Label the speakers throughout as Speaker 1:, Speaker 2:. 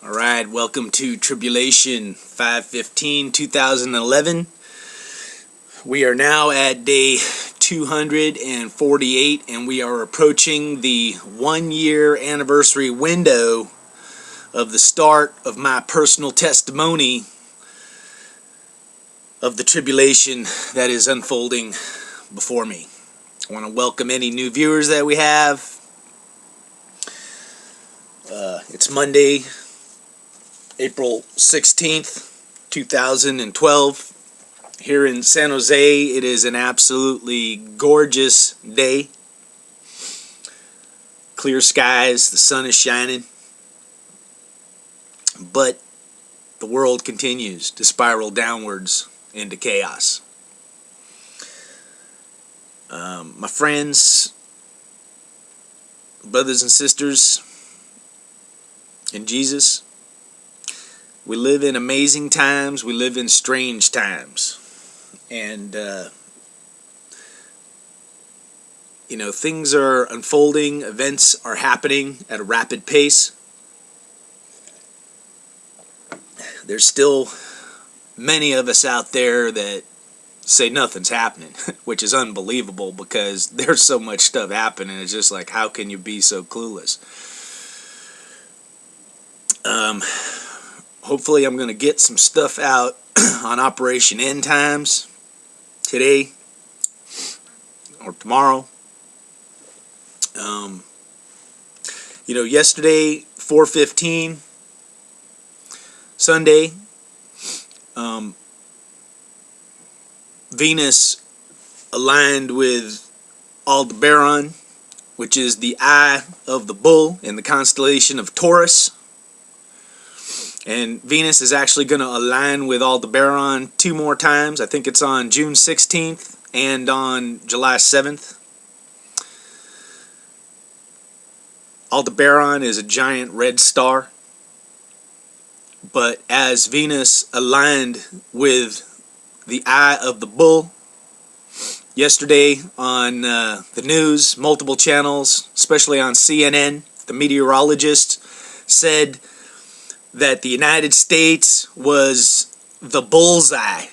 Speaker 1: Alright, welcome to Tribulation 5/15/2011. We are now at day 248 and we are approaching the 1-year anniversary window of the start of my personal testimony of the tribulation that is unfolding before me. I want to welcome any new viewers that we have. It's Monday, April 16th, 2012. Here in San Jose, it is an absolutely gorgeous day. Clear skies, the sun is shining. But the world continues to spiral downwards into chaos. My friends, brothers and sisters in Jesus, we live in amazing times, we live in strange times. And, things are unfolding, events are happening at a rapid pace. There's still many of us out there that say nothing's happening, which is unbelievable because there's so much stuff happening. It's just like, how can you be so clueless? Hopefully I'm going to get some stuff out on Operation End Times today or tomorrow. Yesterday, 4:15, Sunday, Venus aligned with Aldebaran, which is the eye of the bull in the constellation of Taurus. And Venus is actually going to align with Aldebaran 2 more times. I think it's on June 16th and on July 7th. Aldebaran is a giant red star. But as Venus aligned with the eye of the bull, yesterday on the news, multiple channels, especially on CNN, the meteorologist said that the United States was the bullseye,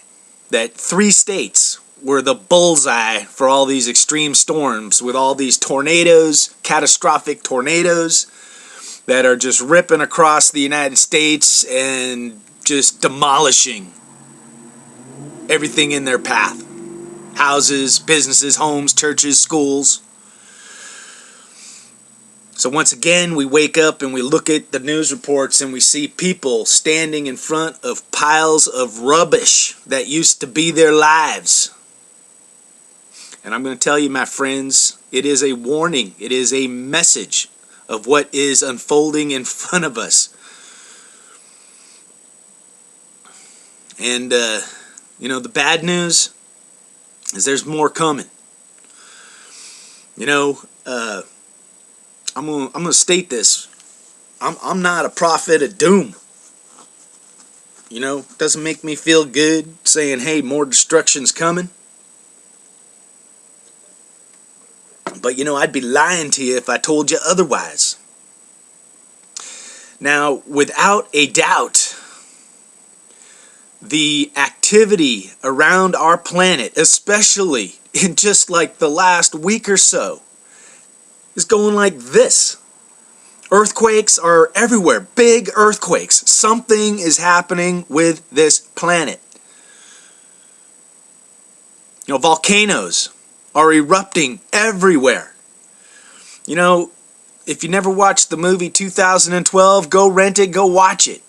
Speaker 1: that 3 states were the bullseye for all these extreme storms, with all these tornadoes, catastrophic tornadoes that are just ripping across the United States and just demolishing everything in their path. Houses, businesses, homes, churches, schools. So once again, we wake up and we look at the news reports and we see people standing in front of piles of rubbish that used to be their lives. And I'm going to tell you, my friends, it is a warning. It is a message of what is unfolding in front of us. And, the bad news is there's more coming. I'm gonna state this. I'm not a prophet of doom. It doesn't make me feel good saying, hey, more destruction's coming. But I'd be lying to you if I told you otherwise. Now, without a doubt, the activity around our planet, especially in just like the last week or so, is going like this. Earthquakes are everywhere. Big earthquakes. Something is happening with this planet. Volcanoes are erupting everywhere. If you never watched the movie 2012, go rent it, go watch it.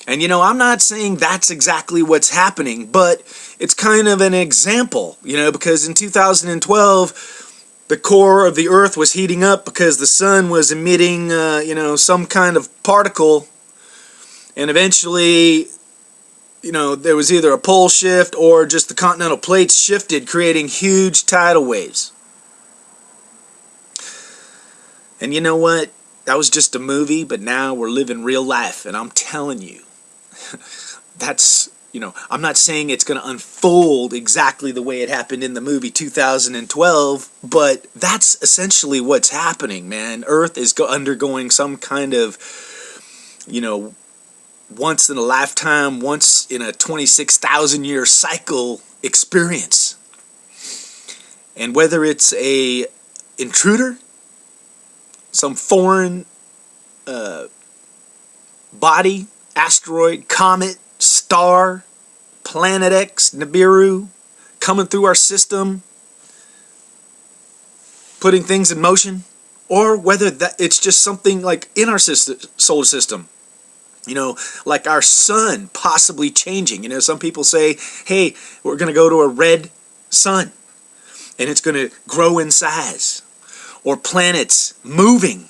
Speaker 1: And I'm not saying that's exactly what's happening, but it's kind of an example, because in 2012, the core of the Earth was heating up because the sun was emitting, some kind of particle. And eventually, there was either a pole shift or just the continental plates shifted, creating huge tidal waves. And you know what? That was just a movie, but now we're living real life. And I'm telling you, that's, I'm not saying it's going to unfold exactly the way it happened in the movie 2012, but that's essentially what's happening, man. Earth is undergoing some kind of, once in a lifetime, once in a 26,000 year cycle experience. And whether it's a intruder, some foreign body, asteroid, comet, star, Planet X, Nibiru, coming through our system, putting things in motion, or whether that it's just something like in our solar system, like our sun possibly changing. Some people say, hey, we're going to go to a red sun and it's going to grow in size, or planets moving,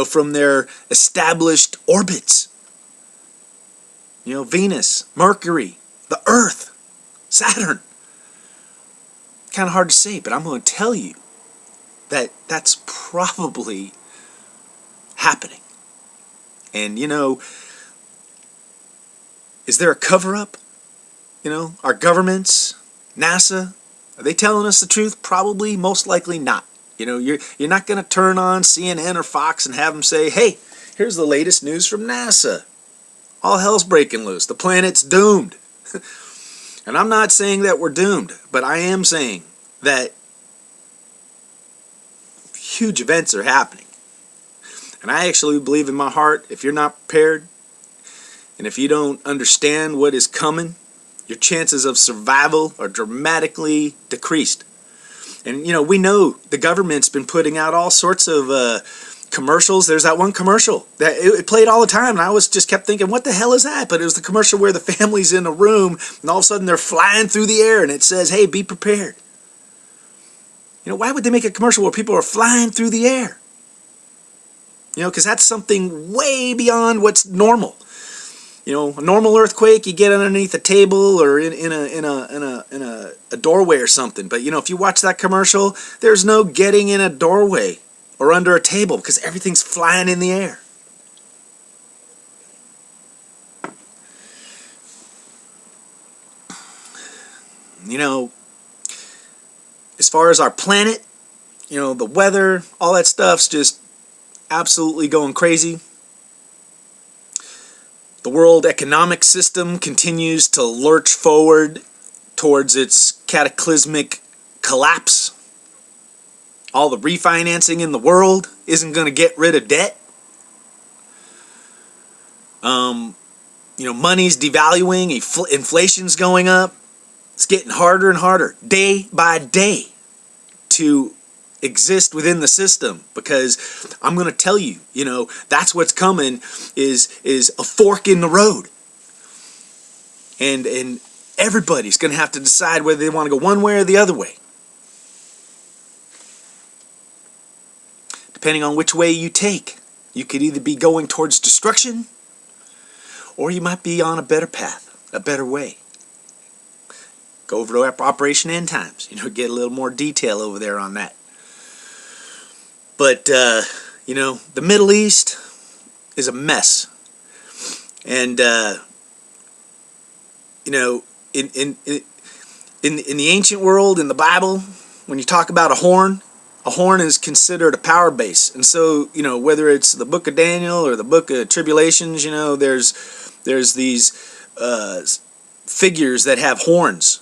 Speaker 1: from their established orbits. Venus, Mercury, the Earth, Saturn. Kind of hard to say, but I'm going to tell you that that's probably happening. And, is there a cover-up? Our governments, NASA, are they telling us the truth? Probably, most likely not. You're not going to turn on CNN or Fox and have them say, hey, here's the latest news from NASA. All hell's breaking loose. The planet's doomed. And I'm not saying that we're doomed, but I am saying that huge events are happening. And I actually believe in my heart, if you're not prepared, and if you don't understand what is coming, your chances of survival are dramatically decreased. And, we know the government's been putting out all sorts of commercials. There's that one commercial that it played all the time, and I just kept thinking, what the hell is that? But it was the commercial where the family's in a room, and all of a sudden they're flying through the air, and it says, hey, be prepared. Why would they make a commercial where people are flying through the air? Because that's something way beyond what's normal. A normal earthquake, you get underneath a table or in a doorway or something. But if you watch that commercial, there's no getting in a doorway or under a table because everything's flying in the air. As far as our planet, the weather, all that stuff's just absolutely going crazy. The world economic system continues to lurch forward towards its cataclysmic collapse. All the refinancing in the world isn't going to get rid of debt. Money's devaluing, inflation's going up. It's getting harder and harder day by day to exist within the system, because I'm going to tell you, that's what's coming is a fork in the road. And everybody's going to have to decide whether they want to go one way or the other way. Depending on which way you take, you could either be going towards destruction, or you might be on a better path, a better way. Go over to Operation End Times, get a little more detail over there on that. But, the Middle East is a mess. And, in the ancient world, in the Bible, when you talk about a horn is considered a power base. And so, whether it's the book of Daniel or the book of Tribulations, there's these figures that have horns.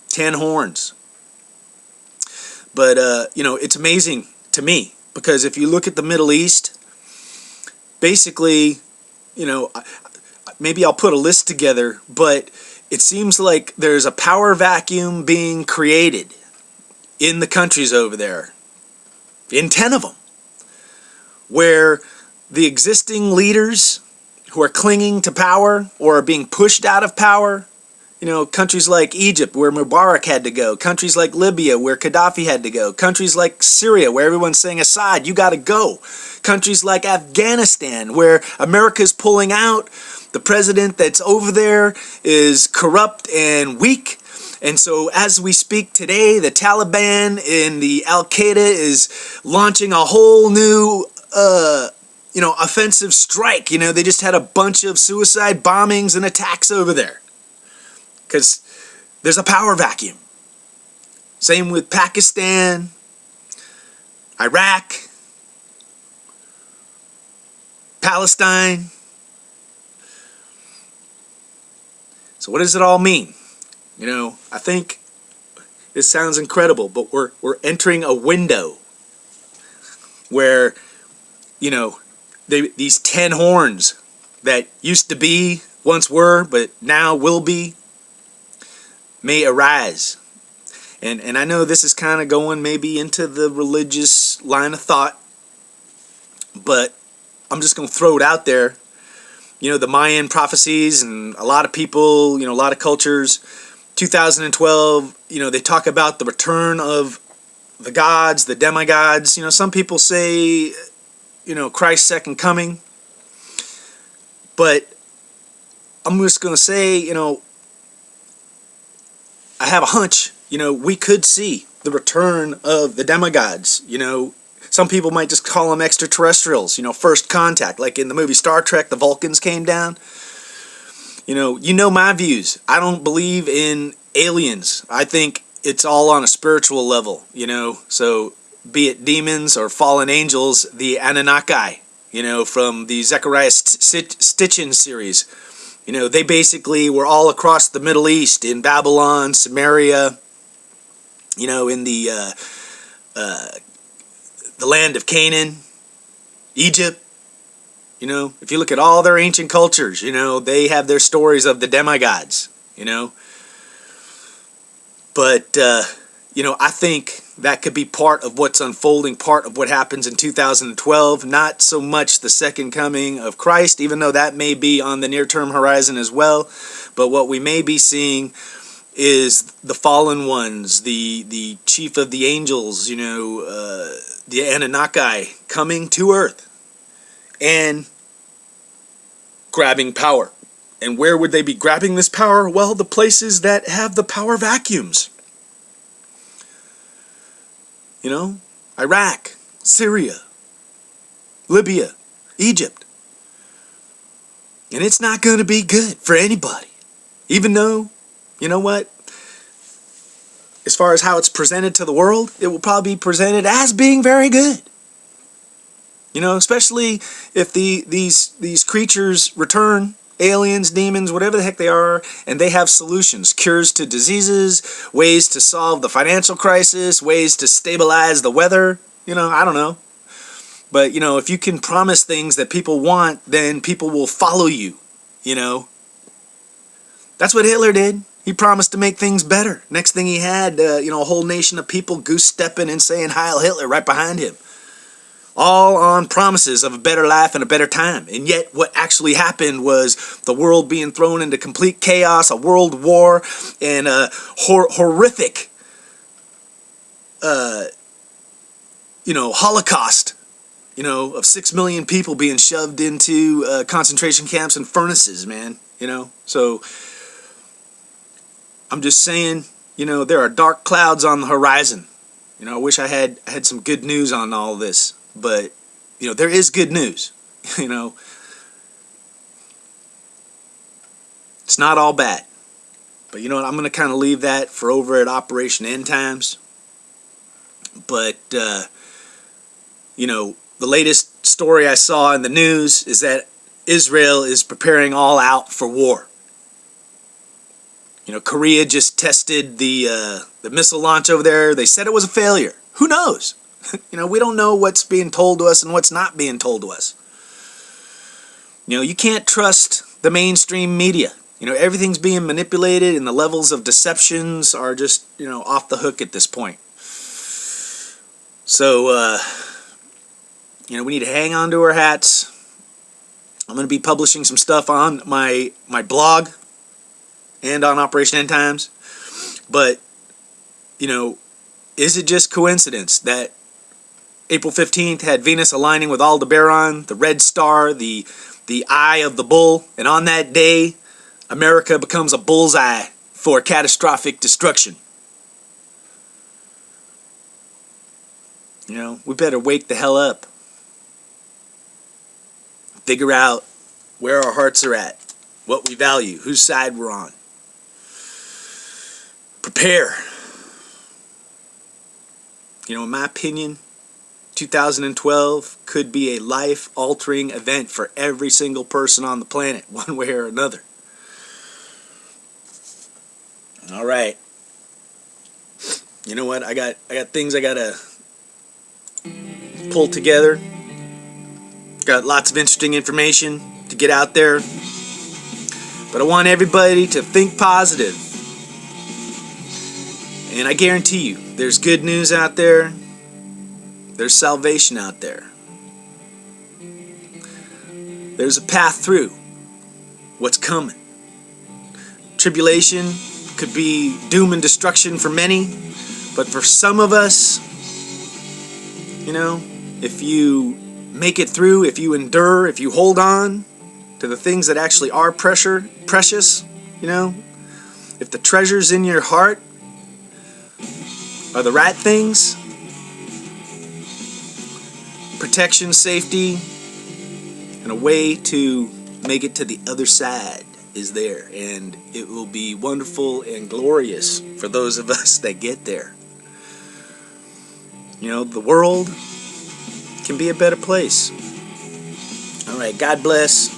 Speaker 1: 10 horns. But, it's amazing to me, because if you look at the Middle East, basically, maybe I'll put a list together, but it seems like there's a power vacuum being created in the countries over there, in 10 of them, where the existing leaders who are clinging to power or are being pushed out of power, countries like Egypt, where Mubarak had to go, countries like Libya, where Gaddafi had to go, countries like Syria, where everyone's saying, Assad, you got to go, countries like Afghanistan, where America's pulling out, the president that's over there is corrupt and weak. And so as we speak today, the Taliban and the Al-Qaeda is launching a whole new offensive strike. They just had a bunch of suicide bombings and attacks over there, because there's a power vacuum. Same with Pakistan, Iraq, Palestine. So what does it all mean? You know, I think this sounds incredible, but we're entering a window where, you know, these 10 horns that used to be, once were, but now will be, may arise. And I know this is kind of going maybe into the religious line of thought, but I'm just going to throw it out there. You know, the Mayan prophecies, and a lot of people, you know, a lot of cultures, 2012, you know, they talk about the return of the gods, the demigods. You know, some people say, you know, Christ's second coming. But I'm just going to say, you know, I have a hunch, you know, we could see the return of the demigods. You know, some people might just call them extraterrestrials, you know, first contact. Like in the movie Star Trek, the Vulcans came down. You know my views. I don't believe in aliens. I think it's all on a spiritual level, you know. So be it demons or fallen angels, the Annanuki, you know, from the Zechariah Stitchin series. You know, they basically were all across the Middle East, in Babylon, Samaria, you know, in the land of Canaan, Egypt. You know, if you look at all their ancient cultures, you know, they have their stories of the demigods, you know. But, you know, I think that could be part of what's unfolding, part of what happens in 2012. Not so much the second coming of Christ, even though that may be on the near-term horizon as well. But what we may be seeing is the fallen ones, the chief of the angels, you know, the Annanuki coming to Earth and grabbing power. And where would they be grabbing this power? Well, the places that have the power vacuums. You know, Iraq, Syria, Libya, Egypt. And it's not going to be good for anybody. Even though, you know what? As far as how it's presented to the world, it will probably be presented as being very good. You know, especially if these creatures return, aliens, demons, whatever the heck they are, and they have solutions, cures to diseases, ways to solve the financial crisis, ways to stabilize the weather. You know, I don't know. But, you know, if you can promise things that people want, then people will follow you, you know. That's what Hitler did. He promised to make things better. Next thing he had, you know, a whole nation of people goose-stepping and saying Heil Hitler right behind him. All on promises of a better life and a better time. And yet what actually happened was the world being thrown into complete chaos, a world war, and a horrific, you know, Holocaust, you know, of 6 million people being shoved into concentration camps and furnaces, man, you know. So I'm just saying, you know, there are dark clouds on the horizon. You know, I wish I had some good news on all this. But, you know, there is good news, you know. It's not all bad. But, you know what, I'm going to kind of leave that for over at Operation End Times. But, you know, the latest story I saw in the news is that Israel is preparing all out for war. You know, Korea just tested the missile launch over there. They said it was a failure. Who knows? You know, we don't know what's being told to us and what's not being told to us. You know, you can't trust the mainstream media. You know, everything's being manipulated and the levels of deceptions are just, you know, off the hook at this point. So, you know, we need to hang on to our hats. I'm going to be publishing some stuff on my blog and on Operation End Times. But, you know, is it just coincidence that April 15th had Venus aligning with Aldebaran, the red star, the eye of the bull, and on that day, America becomes a bullseye for catastrophic destruction? You know, we better wake the hell up. Figure out where our hearts are at, what we value, whose side we're on. Prepare. You know, in my opinion, 2012 could be a life-altering event for every single person on the planet, one way or another. All right. You know what? I got things I gotta pull together. Got lots of interesting information to get out there. But I want everybody to think positive. And I guarantee you, there's good news out there. There's salvation out there. There's a path through what's coming. Tribulation could be doom and destruction for many, but for some of us, you know, if you make it through, if you endure, if you hold on to the things that actually are precious, you know, if the treasures in your heart are the right things, protection, safety, and a way to make it to the other side is there, and it will be wonderful and glorious for those of us that get there. You know, the world can be a better place. All right, God bless.